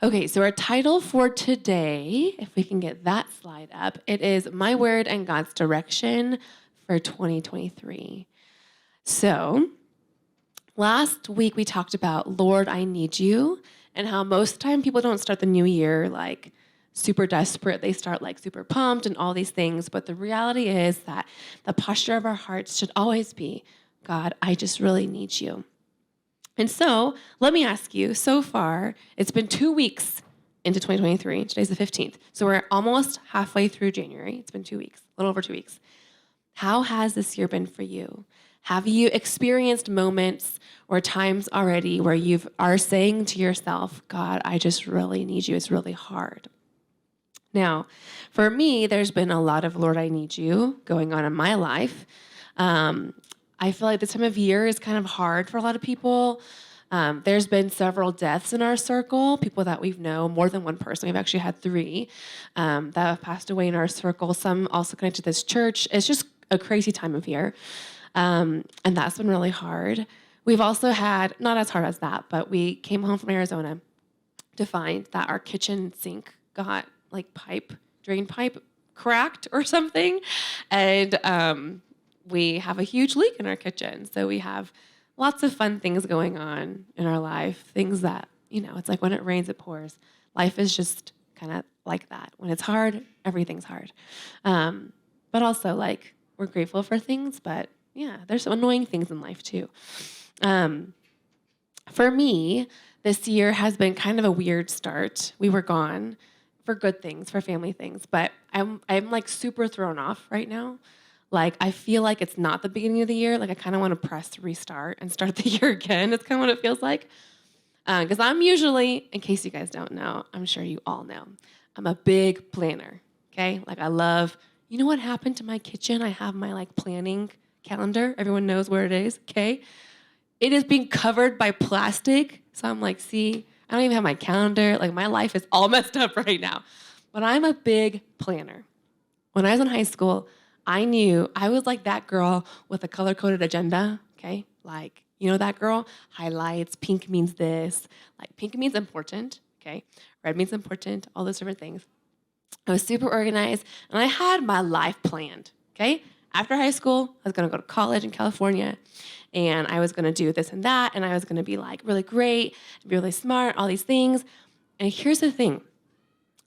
Okay, so our title for today, if we can get that slide up, it is My Word and God's Direction for 2023. So last week we talked about Lord, I Need You, and how most of the time people don't start the new year like super desperate. They start like super pumped and all these things. But the reality is that the posture of our hearts should always be, God, I just really need you. And so let me ask you, so far, it's been 2 weeks into 2023. Today's the 15th. So we're almost halfway through January. It's been 2 weeks, a little over 2 weeks. How has this year been for you? Have you experienced moments or times already where you are saying to yourself, God, I just really need you. It's really hard. Now, for me, there's been a lot of Lord, I need you going on in my life. I feel like this time of year is kind of hard for a lot of people. There's been several deaths in our circle, people that we've known, more than one person. We've actually had 3 that have passed away in our circle, some also connected to this church. It's just a crazy time of year, and that's been really hard. We've also had, not as hard as that, but we came home from Arizona to find that our kitchen sink got like drain pipe cracked or something, and we have a huge leak in our kitchen. So we have lots of fun things going on in our life, things that, it's like when it rains, it pours. Life is just kind of like that. When it's hard, everything's hard. But also, like, we're grateful for things, but yeah, there's some annoying things in life too. For me, this year has been kind of a weird start. We were gone for good things, for family things, but I'm like super thrown off right now. Like, I feel like it's not the beginning of the year. Like, I kind of want to press restart and start the year again. It's kind of what it feels like. Because I'm usually, in case you guys don't know, I'm sure you all know, I'm a big planner, okay? Like, I love, you know what happened to my kitchen? I have my, like, planning calendar. Everyone knows where it is, okay? It is being covered by plastic. So I'm like, see, I don't even have my calendar. Like, my life is all messed up right now. But I'm a big planner. When I was in high school, I knew I was like that girl with a color-coded agenda, okay? Like, you know that girl? Highlights, pink means this. Like, pink means important, okay? Red means important, all those different things. I was super organized, and I had my life planned, okay? After high school, I was going to go to college in California, and I was going to do this and that, and I was going to be, like, really great, be really smart, all these things. And here's the thing.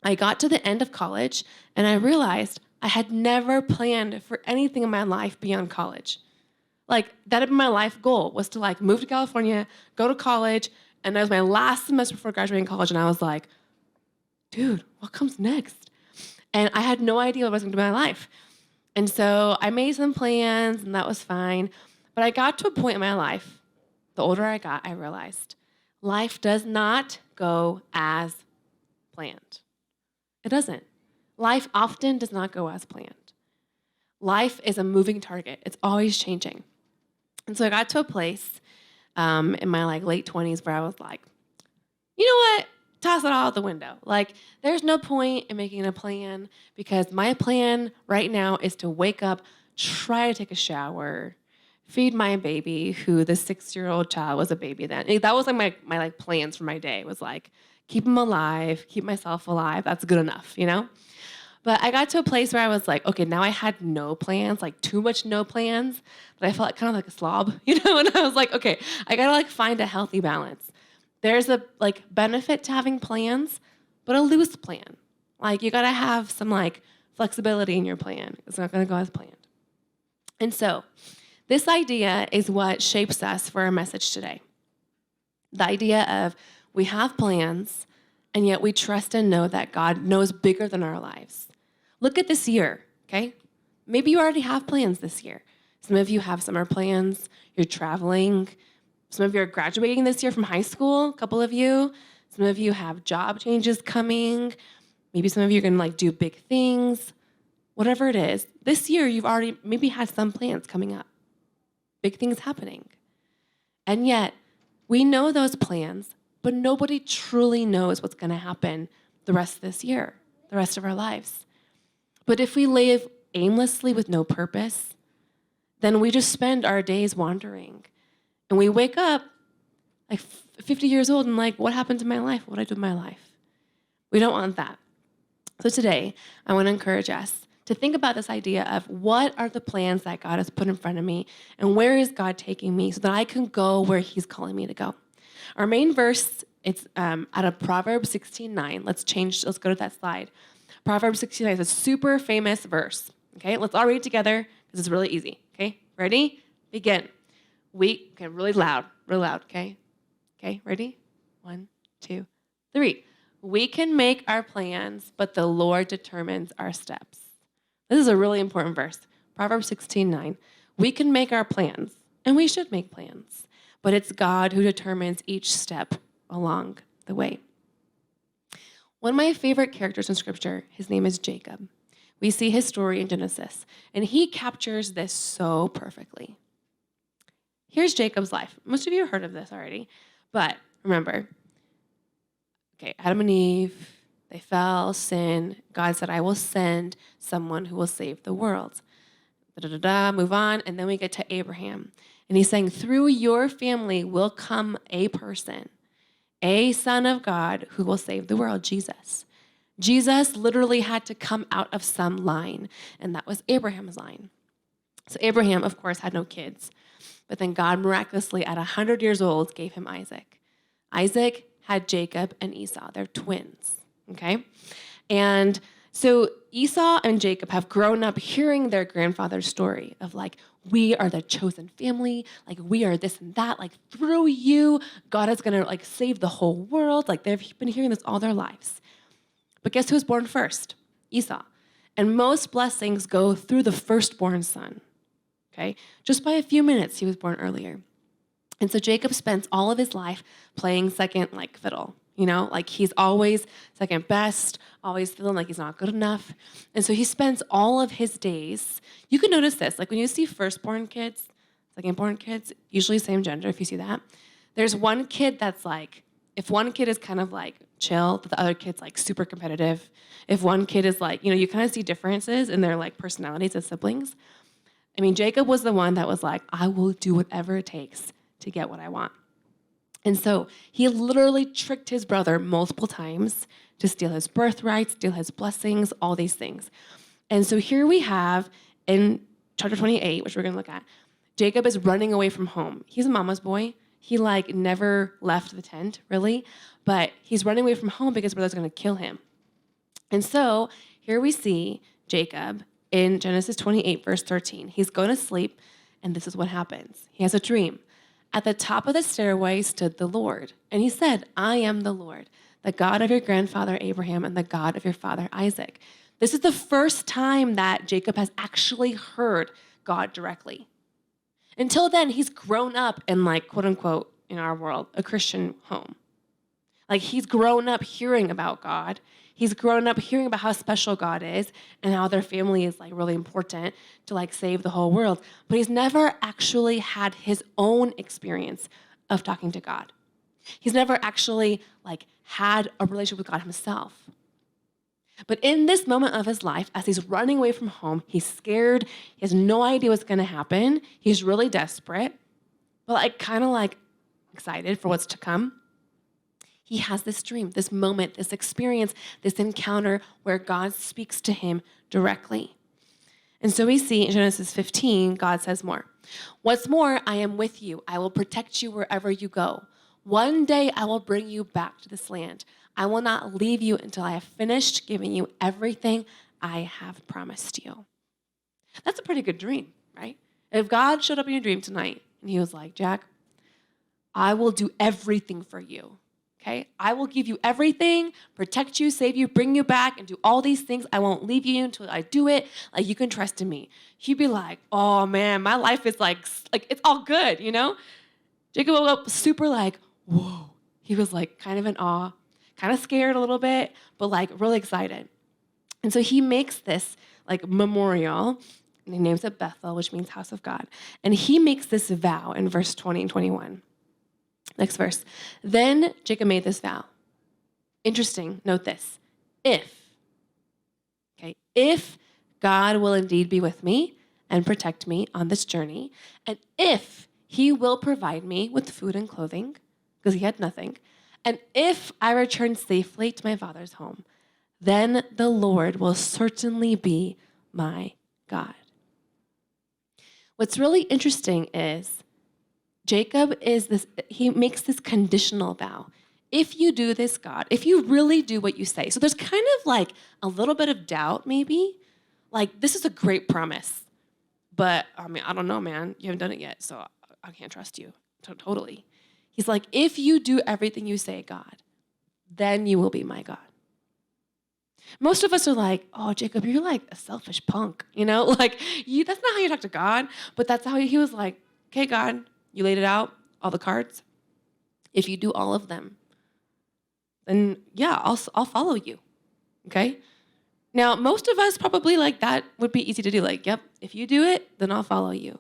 I got to the end of college, and I realized I had never planned for anything in my life beyond college. Like, that had been my life goal, was to, like, move to California, go to college, and that was my last semester before graduating college, and I was like, dude, what comes next? And I had no idea what I was going to do with my life. And so I made some plans, and that was fine. But I got to a point in my life, the older I got, I realized life does not go as planned. It doesn't. Life often does not go as planned. Life is a moving target. It's always changing. And so I got to a place in my late 20s where I was like, you know what? Toss it all out the window. Like, there's no point in making a plan because my plan right now is to wake up, try to take a shower, feed my baby, who the 6-year-old child was a baby then. That was like my plans for my day. It was like, keep him alive, keep myself alive. That's good enough, But I got to a place where I was like, okay, now I had no plans, like too much no plans, but I felt kind of like a slob, And I was like, okay, I gotta find a healthy balance. There's a benefit to having plans, but a loose plan. Like, you gotta have some flexibility in your plan. It's not gonna go as planned. And so this idea is what shapes us for our message today. The idea of we have plans, and yet we trust and know that God knows bigger than our lives. Look at this year, okay? Maybe you already have plans this year. Some of you have summer plans. You're traveling. Some of you are graduating this year from high school, a couple of you. Some of you have job changes coming. Maybe some of you are going to do big things. Whatever it is, this year you've already maybe had some plans coming up. Big things happening. And yet, we know those plans, but nobody truly knows what's going to happen the rest of this year, the rest of our lives. But if we live aimlessly with no purpose, then we just spend our days wandering. And we wake up 50 years old and what happened to my life? What did I do with my life? We don't want that. So today, I want to encourage us to think about this idea of what are the plans that God has put in front of me and where is God taking me so that I can go where he's calling me to go. Our main verse, it's out of Proverb 16:9. Let's go to that slide. Proverb 16:9 is a super famous verse. Okay, let's all read it together because it's really easy. Okay, ready? Begin. Really loud, okay? Okay, ready? 1, 2, 3. We can make our plans, but the Lord determines our steps. This is a really important verse. Proverbs 16:9. We can make our plans, and we should make plans, but it's God who determines each step along the way. One of my favorite characters in Scripture, his name is Jacob. We see his story in Genesis, and he captures this so perfectly. Here's Jacob's life. Most of you have heard of this already, but remember, okay, Adam and Eve, they fell, sin. God said, I will send someone who will save the world. Move on, and then we get to Abraham. And he's saying, through your family will come a person, a son of God who will save the world, Jesus. Jesus literally had to come out of some line, and that was Abraham's line. So Abraham, of course, had no kids, but then God miraculously, at 100 years old, gave him Isaac. Isaac had Jacob and Esau. They're twins, okay? And so Esau and Jacob have grown up hearing their grandfather's story of like, we are the chosen family, like we are this and that, like through you, God is gonna like save the whole world. Like they've been hearing this all their lives. But guess who was born first? Esau. And most blessings go through the firstborn son, okay? Just by a few minutes, he was born earlier. And so Jacob spends all of his life playing second like fiddle, like he's always second best, always feeling like he's not good enough. And so he spends all of his days, you can notice this, like when you see firstborn kids, secondborn kids, usually same gender if you see that, there's one kid that's like, if one kid is kind of like chill, but the other kid's like super competitive. If one kid is like, you kind of see differences in their like personalities as siblings. I mean, Jacob was the one that was like, I will do whatever it takes to get what I want. And so he literally tricked his brother multiple times to steal his birthright, steal his blessings, all these things. And so here we have in chapter 28, which we're going to look at, Jacob is running away from home. He's a mama's boy. He like never left the tent, really, but he's running away from home because his brother's going to kill him. And so here we see Jacob in Genesis 28, verse 13. He's going to sleep, and this is what happens. He has a dream. At the top of the stairway stood the Lord, and he said, I am the Lord, the God of your grandfather Abraham and the God of your father Isaac. This is the first time that Jacob has actually heard God directly. Until then, he's grown up in like, quote unquote, in our world, a Christian home. Like he's grown up hearing about God. He's grown up hearing about how special God is and how their family is like really important to like save the whole world. But he's never actually had his own experience of talking to God. He's never actually like had a relationship with God himself. But in this moment of his life, as he's running away from home, he's scared. He has no idea what's going to happen. He's really desperate, but like kind of like excited for what's to come. He has this dream, this moment, this experience, this encounter where God speaks to him directly. And so we see in Genesis 15, God says more. What's more, I am with you. I will protect you wherever you go. One day I will bring you back to this land. I will not leave you until I have finished giving you everything I have promised you. That's a pretty good dream, right? If God showed up in your dream tonight and he was like, Jack, I will do everything for you. Okay, I will give you everything, protect you, save you, bring you back, and do all these things. I won't leave you until I do it. Like, you can trust in me. He'd be like, oh, man, my life is like it's all good, Jacob woke up super like, whoa. He was like kind of in awe, kind of scared a little bit, but like really excited. And so he makes this like memorial, and he names it Bethel, which means house of God. And he makes this vow in verse 20 and 21. Next verse. Then Jacob made this vow. Interesting, note this. If God will indeed be with me and protect me on this journey, and if he will provide me with food and clothing, because he had nothing, And if I return safely to my father's home, then the Lord will certainly be my God. What's really interesting is Jacob he makes this conditional vow. If you do this, God, if you really do what you say. So there's kind of like a little bit of doubt maybe. Like, this is a great promise. But, I mean, I don't know, man. You haven't done it yet, so I can't trust you. Totally. He's like, if you do everything you say, God, then you will be my God. Most of us are like, oh, Jacob, you're like a selfish punk, Like, that's not how you talk to God. But that's how he was like, okay, God, you laid it out, all the cards. If you do all of them, then yeah, I'll follow you, okay? Now, most of us probably like that would be easy to do. Like, yep, if you do it, then I'll follow you.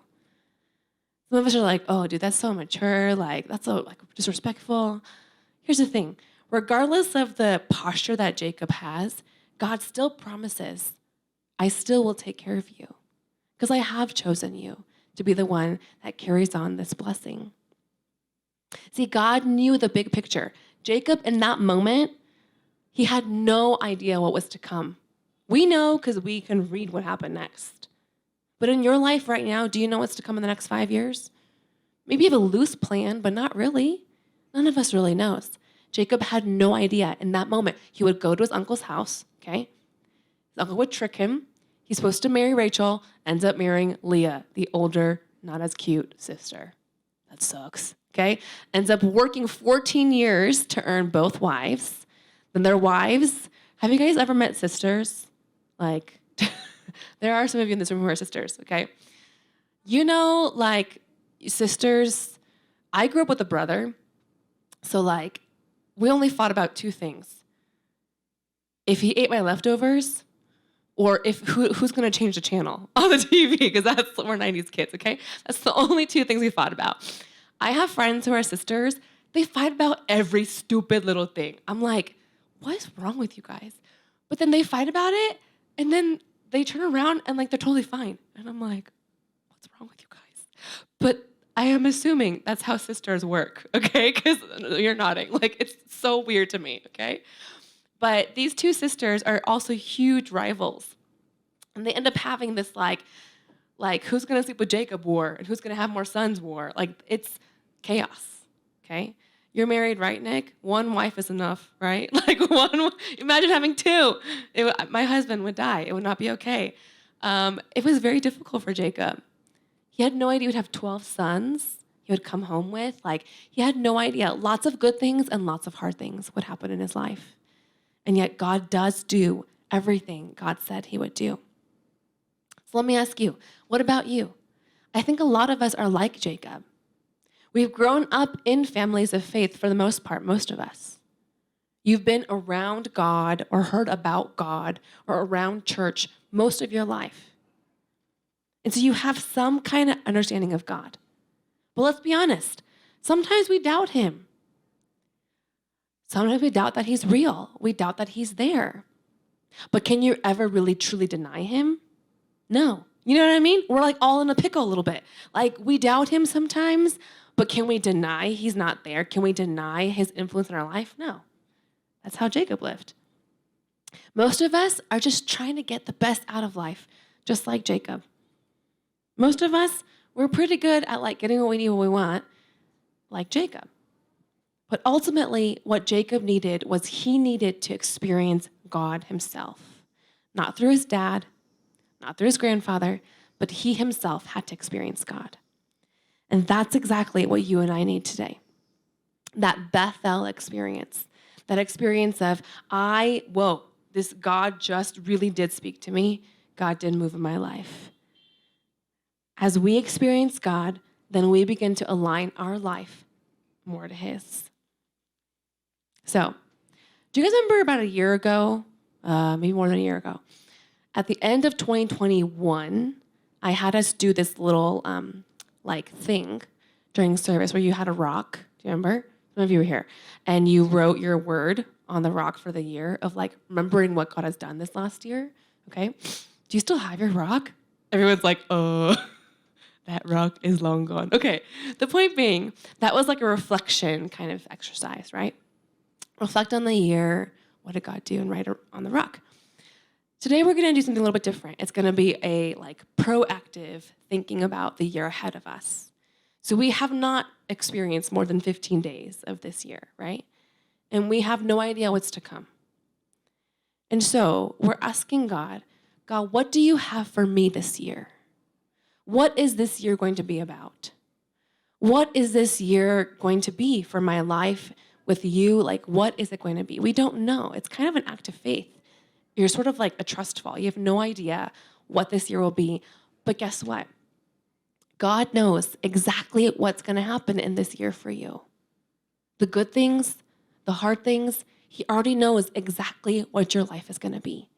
Some of us are like, oh, dude, that's so mature. Like, that's so disrespectful. Here's the thing. Regardless of the posture that Jacob has, God still promises, I still will take care of you because I have chosen you to be the one that carries on this blessing. See, God knew the big picture. Jacob, in that moment, he had no idea what was to come. We know because we can read what happened next. But in your life right now, do you know what's to come in the next 5 years? Maybe you have a loose plan, but not really. None of us really knows. Jacob had no idea in that moment. He would go to his uncle's house, okay? His uncle would trick him. He's supposed to marry Rachel, ends up marrying Leah, the older, not as cute sister. That sucks, okay? Ends up working 14 years to earn both wives. Then their wives, have you guys ever met sisters? Like, there are some of you in this room who are sisters, okay? Sisters, I grew up with a brother, so we only fought about two things. If he ate my leftovers, or who's going to change the channel on the TV, because we're 90s kids, okay? That's the only two things we fought about. I have friends who are sisters. They fight about every stupid little thing. I'm like, what is wrong with you guys? But then they fight about it, and then they turn around and they're totally fine. And I'm like, what's wrong with you guys? But I am assuming that's how sisters work, okay? Because you're nodding. It's so weird to me, okay? But these two sisters are also huge rivals. And they end up having this who's going to sleep with Jacob war and who's going to have more sons war. It's chaos, okay? You're married, right, Nick? One wife is enough, right? Imagine having two. My husband would die. It would not be okay. It was very difficult for Jacob. He had no idea he would have 12 sons he would come home with. He had no idea. Lots of good things and lots of hard things would happen in his life. And yet God does do everything God said he would do. So let me ask you, what about you? I think a lot of us are like Jacob. We've grown up in families of faith for the most part, most of us. You've been around God or heard about God or around church most of your life. And so you have some kind of understanding of God. But let's be honest, sometimes we doubt him. Sometimes we doubt that he's real. We doubt that he's there. But can you ever really truly deny him? No. You know what I mean? We're all in a pickle a little bit. We doubt him sometimes, but can we deny he's not there? Can we deny his influence in our life? No. That's how Jacob lived. Most of us are just trying to get the best out of life, just like Jacob. Most of us, we're pretty good at getting what we need, what we want, like Jacob. But ultimately, what Jacob needed was he needed to experience God himself. Not through his dad, not through his grandfather, but he himself had to experience God. And that's exactly what you and I need today. That Bethel experience. That experience of, this God just really did speak to me. God did move in my life. As we experience God, then we begin to align our life more to his. So, do you guys remember about a year ago, maybe more than a year ago, at the end of 2021, I had us do this little thing during service where you had a rock. Do you remember? Some of you were here. And you wrote your word on the rock for the year of remembering what God has done this last year. Okay? Do you still have your rock? Everyone's like, that rock is long gone. Okay. The point being, that was a reflection kind of exercise, right? reflect on the year. What did God do? And write on the rock. Today, we're going to do something a little bit different. It's going to be a proactive thinking about the year ahead of us. So we have not experienced more than 15 days of this year, right? And we have no idea what's to come. And so we're asking God, what do you have for me this year? What is this year going to be about? What is this year going to be for my life with you? What is it going to be? We don't know. It's kind of an act of faith. You're sort of like a trust fall. You have no idea what this year will be. But guess what? God knows exactly what's going to happen in this year for you. The good things, the hard things, he already knows exactly what your life is going to be.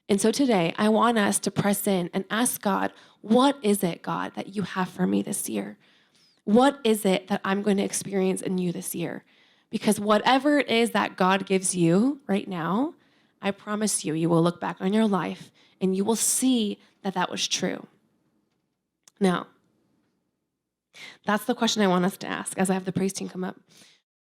And so today, I want us to press in and ask God, what is it, God, that you have for me this year? What is it that I'm going to experience in you this year? Because whatever it is that God gives you right now, I promise you, you will look back on your life and you will see that that was true. Now, that's the question I want us to ask as I have the praise team come up.